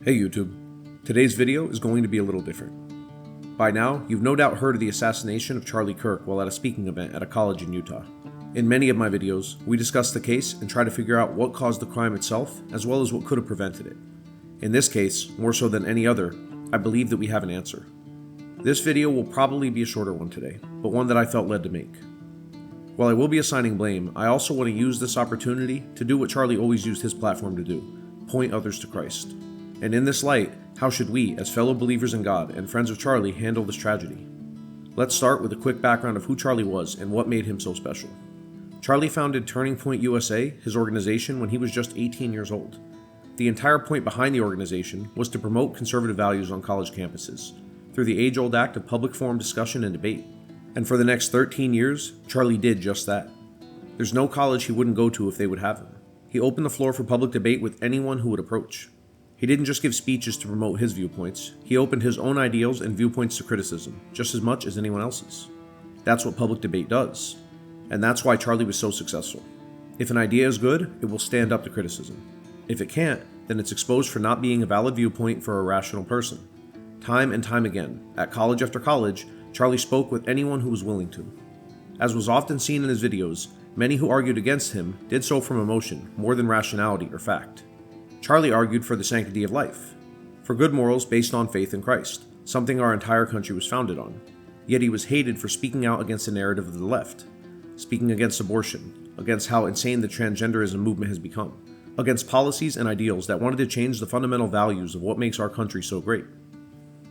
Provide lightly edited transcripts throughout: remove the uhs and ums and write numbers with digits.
Hey YouTube, today's video is going to be a little different. By now, you've no doubt heard of the assassination of Charlie Kirk while at a speaking event at a college in Utah. In many of my videos, we discuss the case and try to figure out what caused the crime itself, as well as what could have prevented it. In this case, more so than any other, I believe that we have an answer. This video will probably be a shorter one today, but one that I felt led to make. While I will be assigning blame, I also want to use this opportunity to do what Charlie always used his platform to do, point others to Christ. And in this light, how should we, as fellow believers in God and friends of Charlie, handle this tragedy? Let's start with a quick background of who Charlie was and what made him so special. Charlie founded Turning Point USA, his organization, when he was just 18 years old. The entire point behind the organization was to promote conservative values on college campuses, through the age-old act of public forum discussion and debate. And for the next 13 years, Charlie did just that. There's no college he wouldn't go to if they would have him. He opened the floor for public debate with anyone who would approach. He didn't just give speeches to promote his viewpoints, he opened his own ideals and viewpoints to criticism, just as much as anyone else's. That's what public debate does. And that's why Charlie was so successful. If an idea is good, it will stand up to criticism. If it can't, then it's exposed for not being a valid viewpoint for a rational person. Time and time again, at college after college, Charlie spoke with anyone who was willing to. As was often seen in his videos, many who argued against him did so from emotion more than rationality or fact. Charlie argued for the sanctity of life, for good morals based on faith in Christ, something our entire country was founded on. Yet he was hated for speaking out against the narrative of the left, speaking against abortion, against how insane the transgenderism movement has become, against policies and ideals that wanted to change the fundamental values of what makes our country so great.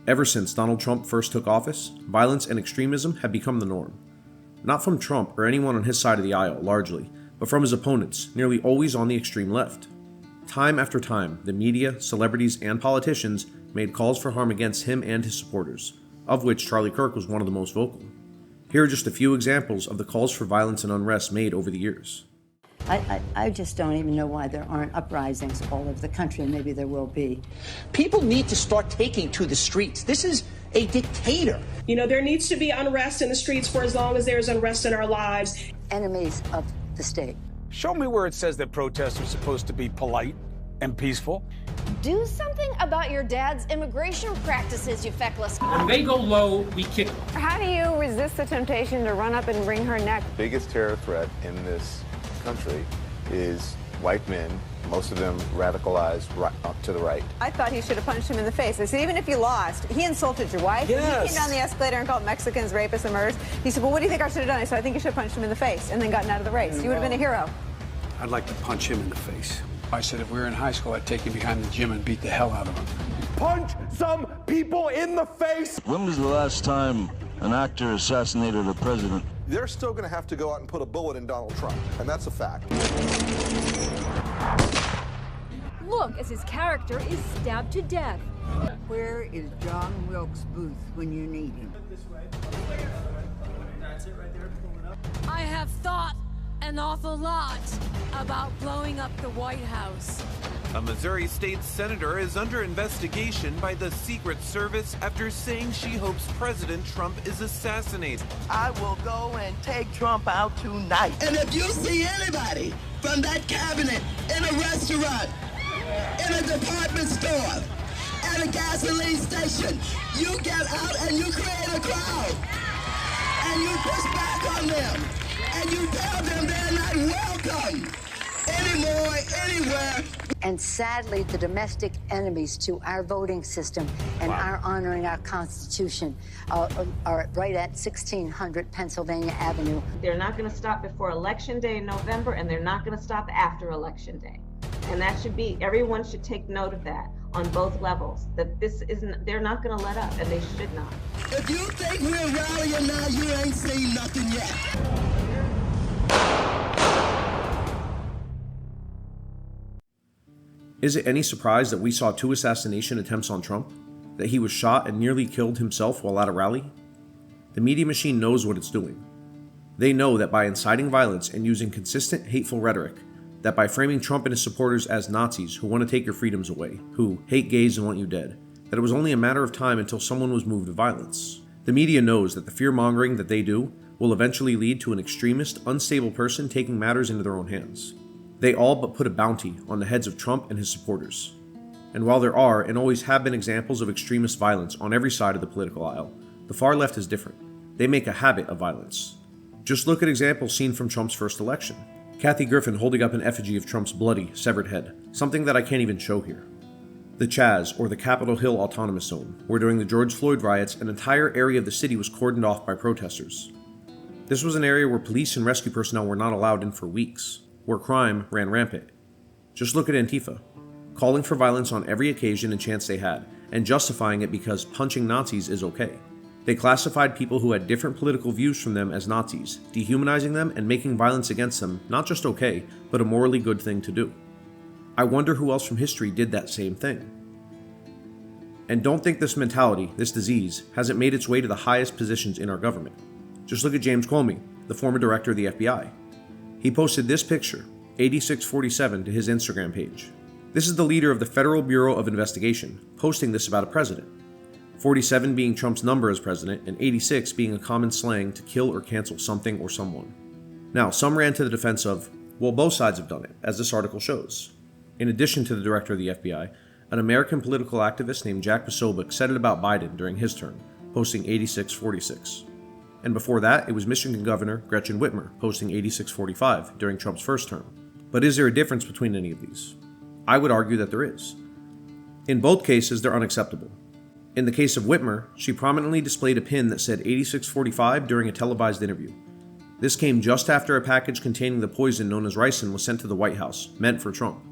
Ever since Donald Trump first took office, violence and extremism have become the norm. Not from Trump or anyone on his side of the aisle, largely, but from his opponents, nearly always on the extreme left. Time after time, the media, celebrities, and politicians made calls for harm against him and his supporters, of which Charlie Kirk was one of the most vocal. Here are just a few examples of the calls for violence and unrest made over the years. I just don't even know why there aren't uprisings all over the country, and maybe there will be. People need to start taking to the streets. This is a dictator. You know, there needs to be unrest in the streets for as long as there's unrest in our lives. Enemies of the state. Show me where it says that protests are supposed to be polite and peaceful. Do something about your dad's immigration practices, you feckless. When they go low, we kick them. How do you resist the temptation to run up and wring her neck? The biggest terror threat in this country is white men, most of them radicalized right up to the right. I thought he should have punched him in the face. I said, even if you lost, he insulted your wife. Yes. He came down the escalator and called Mexicans rapists and murderers. He said, well, what do you think I should have done? I said, I think you should have punched him in the face and then gotten out of the race. You would have been a hero. I'd like to punch him in the face. I said if we were in high school, I'd take him behind the gym and beat the hell out of him. Punch some people in the face! When was the last time an actor assassinated a president? They're still going to have to go out and put a bullet in Donald Trump, and that's a fact. Look as his character is stabbed to death. Where is John Wilkes Booth when you need him? I have thought an awful lot about blowing up the White House. A Missouri state senator is under investigation by the Secret Service after saying she hopes President Trump is assassinated. I will go and take Trump out tonight. And if you see anybody from that cabinet in a restaurant, in a department store, at a gasoline station, you get out and you create a crowd. And you push back on them. And you tell them they're not welcome anymore, anywhere. And sadly, the domestic enemies to our voting system and our honoring our Constitution are right at 1600 Pennsylvania Avenue. They're not going to stop before Election Day in November, and they're not going to stop after Election Day. And that should be, everyone should take note of that on both levels, that this isn't, they're not going to let up, and they should not. If you think we're rallying now, you ain't seen nothing yet. Is it any surprise that we saw 2 assassination attempts on Trump? That he was shot and nearly killed himself while at a rally? The media machine knows what it's doing. They know that by inciting violence and using consistent hateful rhetoric, that by framing Trump and his supporters as Nazis who want to take your freedoms away, who hate gays and want you dead, that it was only a matter of time until someone was moved to violence. The media knows that the fear-mongering that they do will eventually lead to an extremist, unstable person taking matters into their own hands. They all but put a bounty on the heads of Trump and his supporters. And while there are and always have been examples of extremist violence on every side of the political aisle, the far left is different. They make a habit of violence. Just look at examples seen from Trump's first election. Kathy Griffin holding up an effigy of Trump's bloody, severed head, something that I can't even show here. The Chaz, or the Capitol Hill Autonomous Zone, where during the George Floyd riots, an entire area of the city was cordoned off by protesters. This was an area where police and rescue personnel were not allowed in for weeks, where crime ran rampant. Just look at Antifa, calling for violence on every occasion and chance they had, and justifying it because punching Nazis is okay. They classified people who had different political views from them as Nazis, dehumanizing them and making violence against them not just okay, but a morally good thing to do. I wonder who else from history did that same thing. And don't think this mentality, this disease, hasn't made its way to the highest positions in our government. Just look at James Comey, the former director of the FBI. He posted this picture, 8647, to his Instagram page. This is the leader of the Federal Bureau of Investigation, posting this about a president. 47 being Trump's number as president, and 86 being a common slang to kill or cancel something or someone. Now, some ran to the defense of, well, both sides have done it, as this article shows. In addition to the director of the FBI, an American political activist named Jack Posobiec said it about Biden during his term, posting 8646. And before that, it was Michigan Governor Gretchen Whitmer, posting 8645 during Trump's first term. But is there a difference between any of these? I would argue that there is. In both cases, they're unacceptable. In the case of Whitmer, she prominently displayed a pin that said 8645 during a televised interview. This came just after a package containing the poison known as ricin was sent to the White House, meant for Trump.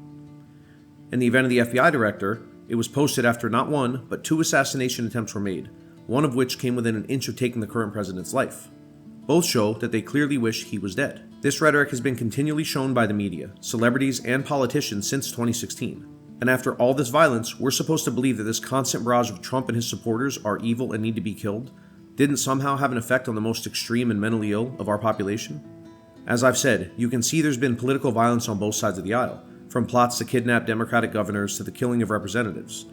In the event of the FBI director, it was posted after not one, but 2 assassination attempts were made, one of which came within an inch of taking the current president's life. Both show that they clearly wish he was dead. This rhetoric has been continually shown by the media, celebrities, and politicians since 2016. And after all this violence, we're supposed to believe that this constant barrage of Trump and his supporters are evil and need to be killed didn't somehow have an effect on the most extreme and mentally ill of our population? As I've said, you can see there's been political violence on both sides of the aisle, from plots to kidnap Democratic governors to the killing of representatives.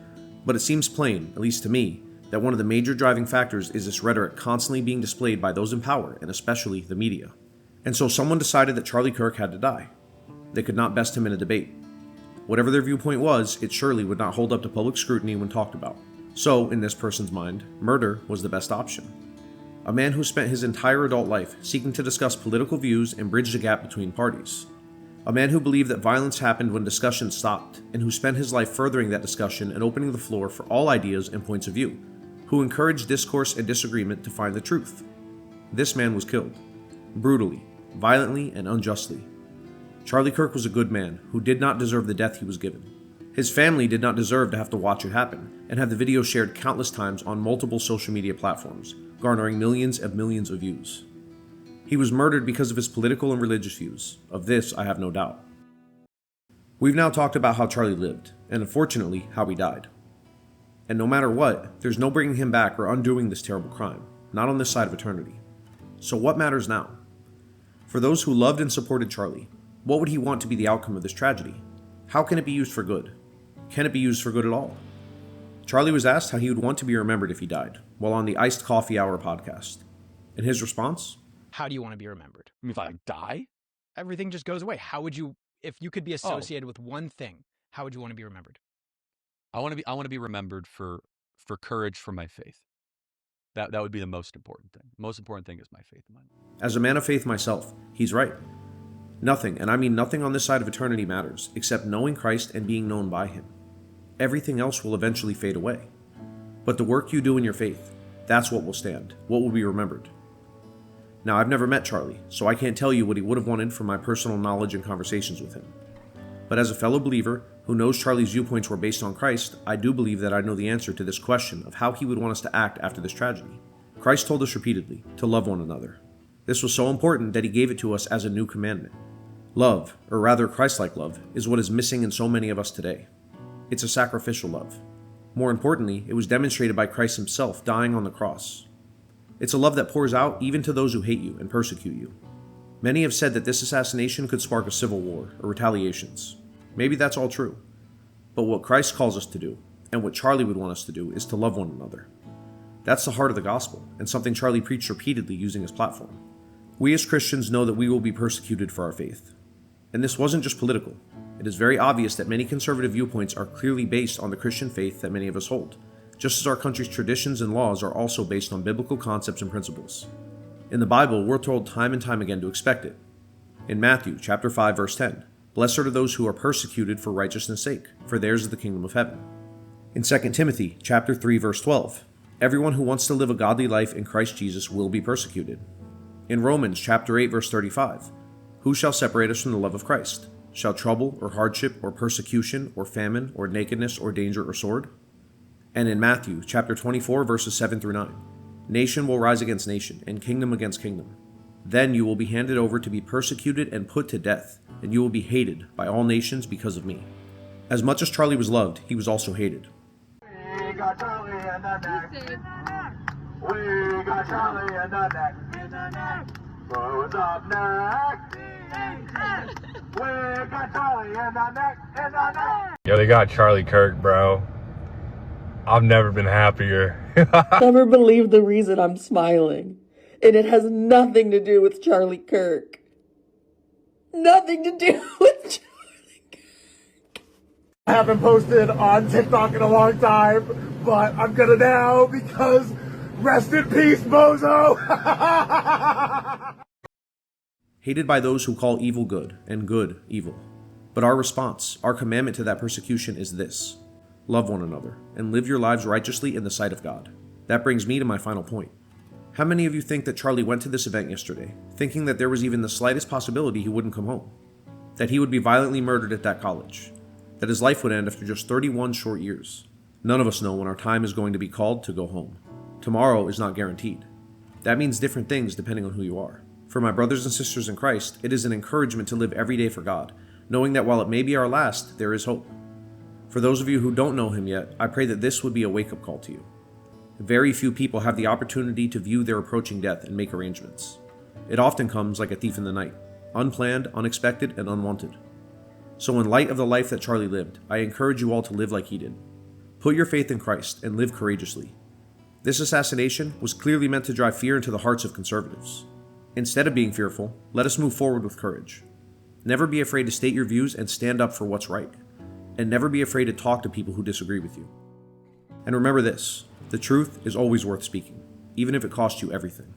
But it seems plain, at least to me, that one of the major driving factors is this rhetoric constantly being displayed by those in power, and especially the media. And so someone decided that Charlie Kirk had to die. They could not best him in a debate. Whatever their viewpoint was, it surely would not hold up to public scrutiny when talked about. So, in this person's mind, murder was the best option. A man who spent his entire adult life seeking to discuss political views and bridge the gap between parties. A man who believed that violence happened when discussion stopped, and who spent his life furthering that discussion and opening the floor for all ideas and points of view, who encouraged discourse and disagreement to find the truth. This man was killed. Brutally, violently, and unjustly. Charlie Kirk was a good man who did not deserve the death he was given. His family did not deserve to have to watch it happen, and have the video shared countless times on multiple social media platforms, garnering millions of views. He was murdered because of his political and religious views. Of this, I have no doubt. We've now talked about how Charlie lived, and unfortunately, how he died. And no matter what, there's no bringing him back or undoing this terrible crime, not on this side of eternity. So what matters now? For those who loved and supported Charlie, what would he want to be the outcome of this tragedy? How can it be used for good? Can it be used for good at all? Charlie was asked how he would want to be remembered if he died, while on the Iced Coffee Hour podcast. And his response? How do you want to be remembered? If I die? Everything just goes away. How would you, if you could be associated with one thing, how would you want to be remembered? I want to be remembered for courage for my faith. That would be the most important thing. The most important thing is my faith in my life. As a man of faith myself, he's right. Nothing, and I mean nothing on this side of eternity matters, except knowing Christ and being known by him. Everything else will eventually fade away. But the work you do in your faith, that's what will stand, what will be remembered. Now, I've never met Charlie, so I can't tell you what he would have wanted from my personal knowledge and conversations with him. But as a fellow believer who knows Charlie's viewpoints were based on Christ, I do believe that I know the answer to this question of how he would want us to act after this tragedy. Christ told us repeatedly to love one another. This was so important that he gave it to us as a new commandment. Love, or rather Christ-like love, is what is missing in so many of us today. It's a sacrificial love. More importantly, it was demonstrated by Christ himself dying on the cross. It's a love that pours out even to those who hate you and persecute you. Many have said that this assassination could spark a civil war or retaliations. Maybe that's all true. But what Christ calls us to do, and what Charlie would want us to do, is to love one another. That's the heart of the gospel, and something Charlie preached repeatedly using his platform. We as Christians know that we will be persecuted for our faith. And this wasn't just political. It is very obvious that many conservative viewpoints are clearly based on the Christian faith that many of us hold, just as our country's traditions and laws are also based on biblical concepts and principles. In the Bible, we're told time and time again to expect it. In Matthew chapter 5, verse 10, "Blessed are those who are persecuted for righteousness' sake, for theirs is the kingdom of heaven." In 2 Timothy chapter 3, verse 12, "Everyone who wants to live a godly life in Christ Jesus will be persecuted." In Romans chapter 8, verse 35, "Who shall separate us from the love of Christ? Shall trouble or hardship or persecution or famine or nakedness or danger or sword?" And in Matthew chapter 24, verses 7 through 9, "Nation will rise against nation, and kingdom against kingdom. Then you will be handed over to be persecuted and put to death, and you will be hated by all nations because of me." As much as Charlie was loved, he was also hated. We got Charlie in the neck. We got Charlie in the neck. Who's up next? We got Charlie in the neck. Yo, they got Charlie Kirk, bro. I've never been happier. Never believe the reason I'm smiling. And it has nothing to do with Charlie Kirk. Nothing to do with Charlie Kirk. I haven't posted on TikTok in a long time, but I'm gonna now because rest in peace, Bozo! Hated by those who call evil good and good evil. But our response, our commandment to that persecution is this: love one another and live your lives righteously in the sight of God. That brings me to my final point. How many of you think that Charlie went to this event yesterday, thinking that there was even the slightest possibility he wouldn't come home? That he would be violently murdered at that college? That his life would end after just 31 short years? None of us know when our time is going to be called to go home. Tomorrow is not guaranteed. That means different things depending on who you are. For my brothers and sisters in Christ, it is an encouragement to live every day for God, knowing that while it may be our last, there is hope. For those of you who don't know him yet, I pray that this would be a wake-up call to you. Very few people have the opportunity to view their approaching death and make arrangements. It often comes like a thief in the night, unplanned, unexpected, and unwanted. So in light of the life that Charlie lived, I encourage you all to live like he did. Put your faith in Christ and live courageously. This assassination was clearly meant to drive fear into the hearts of conservatives. Instead of being fearful, let us move forward with courage. Never be afraid to state your views and stand up for what's right. And never be afraid to talk to people who disagree with you. And remember this: the truth is always worth speaking, even if it costs you everything.